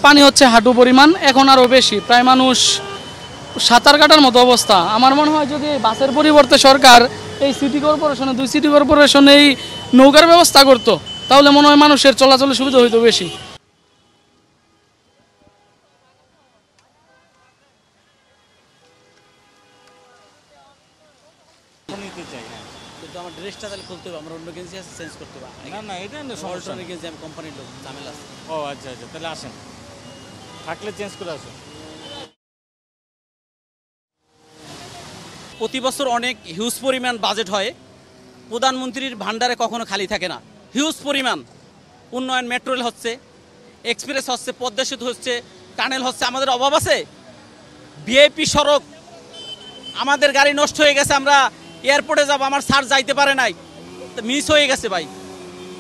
পানি হচ্ছে হাঁটু পরিমাণ, এখন আরও বেশি, প্রায় মানুষ সাঁতার কাটার মতো অবস্থা। আমার মনে হয় যদি বাসের পরিবর্তে সরকার এই সিটি কর্পোরেশনে, 2 সিটি কর্পোরেশনে এই নৌকার ব্যবস্থা করতো, তাহলে মনে হয় মানুষের চলাচলের সুবিধা হইতো বেশি। কিন্তু আমার ড্রেসটা তাহলে খুলতে হবে, আমরা অন্য গেঞ্জি আছে চেঞ্জ করতে হবে। না এটা অল্টারনেট গেঞ্জি, আমি কোম্পানির লোক, ঝামেলা আছে। ও আচ্ছা আচ্ছা, তাহলে আসেন, থাকলে চেঞ্জ করে আসেন। প্রতি বছর অনেক হিউজ পরিমাণ বাজেট হয়, প্রধানমন্ত্রীর ভান্ডারে কখনো খালি থাকে না। হিউজ পরিমাণ উন্নয়ন, মেট্রো রেল হচ্ছে, এক্সপ্রেস হচ্ছে, পদ্মা সেতু হচ্ছে, টানেল হচ্ছে। আমাদের অভাব আছে? ভিআইপি সড়ক, আমাদের গাড়ি নষ্ট হয়ে গেছে, আমরা এয়ারপোর্টে যাব, আমার স্যার যাইতে পারে নাই, মিস হয়ে গেছে ভাই।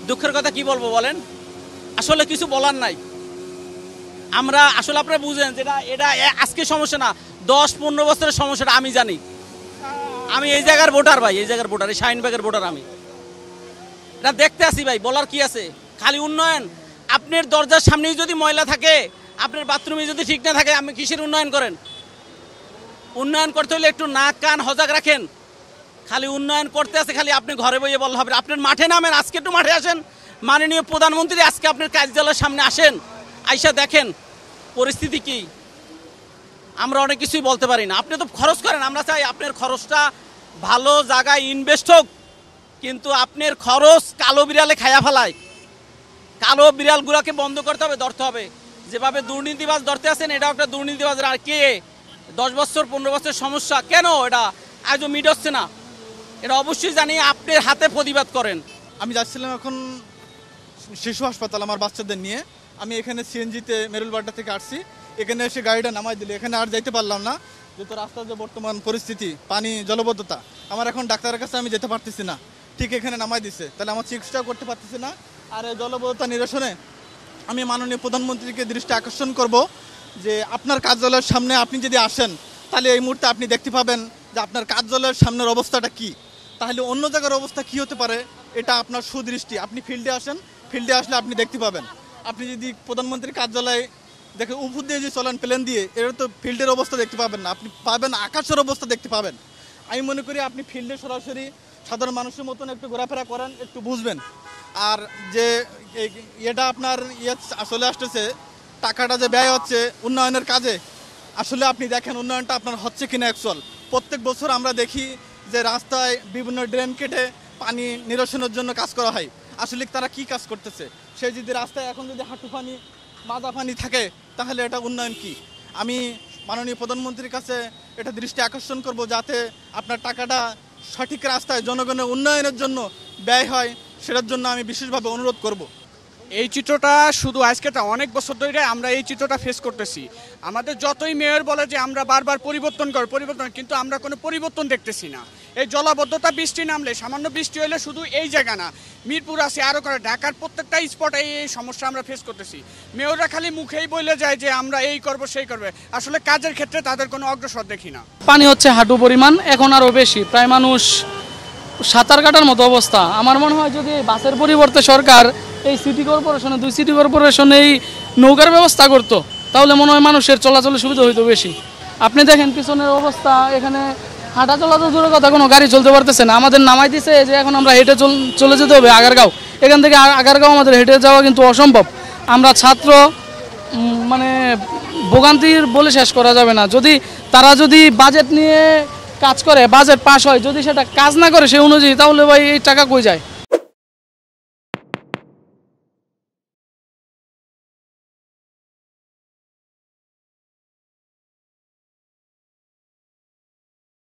দুঃখের কথা কি বলবো বলেন, আসলে কিছু বলার নাই। আমরা আসলে আপনারা বুঝেন যেটা এটা আজকে সমস্যা না, 10-15 বছরের সমস্যাটা আমি জানি। আমি এই জায়গার ভোটার ভাই, এই জায়গার ভোটার, এই শাহিনবাগের ভোটার। আমি এটা দেখতে আসি ভাই, বলার কি আছে? খালি উন্নয়ন। আপনার দরজার সামনেই যদি ময়লা থাকে, আপনার বাথরুমে যদি ঠিক না থাকে, আপনি কিসের উন্নয়ন করেন? উন্নয়ন করতে হলে একটু নাক কান সজাগ রাখেন। খালি উন্নয়ন করতে আছে, খালি আপনি ঘরে বইয়ে বললে হবে? আপনার মাঠে নামেন, আজকে একটু মাঠে আসেন। মাননীয় প্রধানমন্ত্রী আজকে আপনার কার্যালয়ের সামনে আসেন, আইসা দেখেন পরিস্থিতি কি। আমরা অনেক কিছুই বলতে পারি না। আপনি তো খরচ করেন, আমরা চাই আপনার খরচটা ভালো জায়গায় ইনভেস্ট হোক, কিন্তু আপনার খরচ কালো বিড়ালে খায়া ফেলায়। কালো বিড়ালগুলোকে বন্ধ করতে হবে, ধরতে হবে। যেভাবে দুর্নীতিবাজ ধরতে আছেন, এটাও একটা দুর্নীতিবাজ। আর কে 10 বছর 15 বছর সমস্যা কেন এটা আজও মিট হচ্ছে না? এটা অবশ্যই জানি, আপনার হাতে প্রতিবাদ করেন। আমি যাচ্ছিলাম এখন শিশু হাসপাতাল আমার বাচ্চাদের নিয়ে। আমি এখানে সিএনজিতে মেরুলবাড্ডা থেকে আসছি, এখানে এসে গাড়িটা নামাই দিলে এখানে আর যাইতে পারলাম না, যেহেতু রাস্তার যে বর্তমান পরিস্থিতি, পানি জলবদ্ধতা, আমার এখন ডাক্তারের কাছে আমি যেতে পারতেছি না। ঠিক এখানে নামাই দিছে, তাহলে আমার চিকিৎসাও করতে পারতেছি না। আর এই জলবদ্ধতা নিরসনে আমি মাননীয় প্রধানমন্ত্রীকে দৃষ্টি আকর্ষণ করব যে আপনার কার্যালয়ের সামনে আপনি যদি আসেন, তাহলে এই মুহূর্তে আপনি দেখতে পাবেন যে আপনার কার্যালয়ের সামনের অবস্থাটা কি, তাহলে অন্য জায়গার অবস্থা কি হতে পারে, এটা আপনার সুদৃষ্টি। আপনি ফিল্ডে আসেন, ফিল্ডে আসলে আপনি দেখতে পাবেন। আপনি যদি প্রধানমন্ত্রীর কার্যালয়ে দেখে উপর দিয়ে যে চলেন প্লেন দিয়ে, এটা তো ফিল্ডের অবস্থা দেখতে পাবেন না, আপনি পাবেন আকাশের অবস্থা দেখতে পাবেন। আমি মনে করি আপনি ফিল্ডে সরাসরি সাধারণ মানুষের মতন একটু ঘোরাফেরা করেন, একটু বুঝবেন। আর যে এটা আপনার আসলে আসতেছে, টাকাটা যে ব্যয় হচ্ছে উন্নয়নের কাজে, আসলে আপনি দেখেন উন্নয়নটা আপনার হচ্ছে কিনা অ্যাকচুয়াল। প্রত্যেক বছর আমরা দেখি যে রাস্তায় বিভিন্ন ড্রেন কেটে পানি নিরসনের জন্য কাজ করা হয়। আসলে তারা কি কাজ করতেছে? সে যদি রাস্তায় এখন যদি হাঁটু পানি, মাজা পানি থাকে, তাহলে এটা উন্নয়ন কি? আমি মাননীয় প্রধানমন্ত্রীর কাছে এটা দৃষ্টি আকর্ষণ করব, যাতে আপনার টাকাটা সঠিক রাস্তায় জনগণের উন্নয়নের জন্য ব্যয় হয়, সেটার জন্য আমি বিশেষভাবে অনুরোধ করব। এই চিত্রটা শুধু আজকে তা, অনেক বছর ধরে আমরা এই চিত্রটা ফেস করতেছি। আমাদের যতই মেয়র বলে যে আমরা বারবার পরিবর্তন, কিন্তু আমরা কোনো পরিবর্তন দেখতেছি না। এই জলাবদ্ধতা, বৃষ্টি নামলে, সামান্য বৃষ্টি হলে শুধু এই জায়গা না, মিরপুর আছে, আরও করে ঢাকার প্রত্যেকটা স্পটে এই সমস্যা আমরা ফেস করতেছি। মেয়ররা খালি মুখেই বলে যায় যে আমরা এই করব সেই করবে, আসলে কাজের ক্ষেত্রে তাদের কোনো অগ্রসর দেখি না। পানি হচ্ছে হাঁটু পরিমাণ, এখন আরও বেশি, প্রায় মানুষ সাঁতার কাটার মতো অবস্থা। আমার মনে হয় যদি বাসের পরিবর্তে সরকার এই সিটি কর্পোরেশনে, 2 সিটি কর্পোরেশনে এই নৌকার ব্যবস্থা করতো, তাহলে মনে হয় মানুষের চলাচলের সুবিধা হইতো বেশি। আপনি দেখেন পিছনের অবস্থা, এখানে হাঁটা চলা তো দূরের কথা, কোনো গাড়ি চলতে পারতেছে না। আমাদের নামাই দিছে যে এখন আমরা হেঁটে চলে যেতে হবে আগারগাঁও। এখান থেকে আগারগাঁও আমাদের হেঁটে যাওয়া কিন্তু অসম্ভব। আমরা ছাত্র, মানে ভোগান্তির বলে শেষ করা যাবে না। তারা যদি বাজেট নিয়ে কাজ করে, বাজেট পাস হয়, যদি সেটা কাজ না করে সে অনুযায়ী, তাহলে ভাই এই টাকা কই যায়?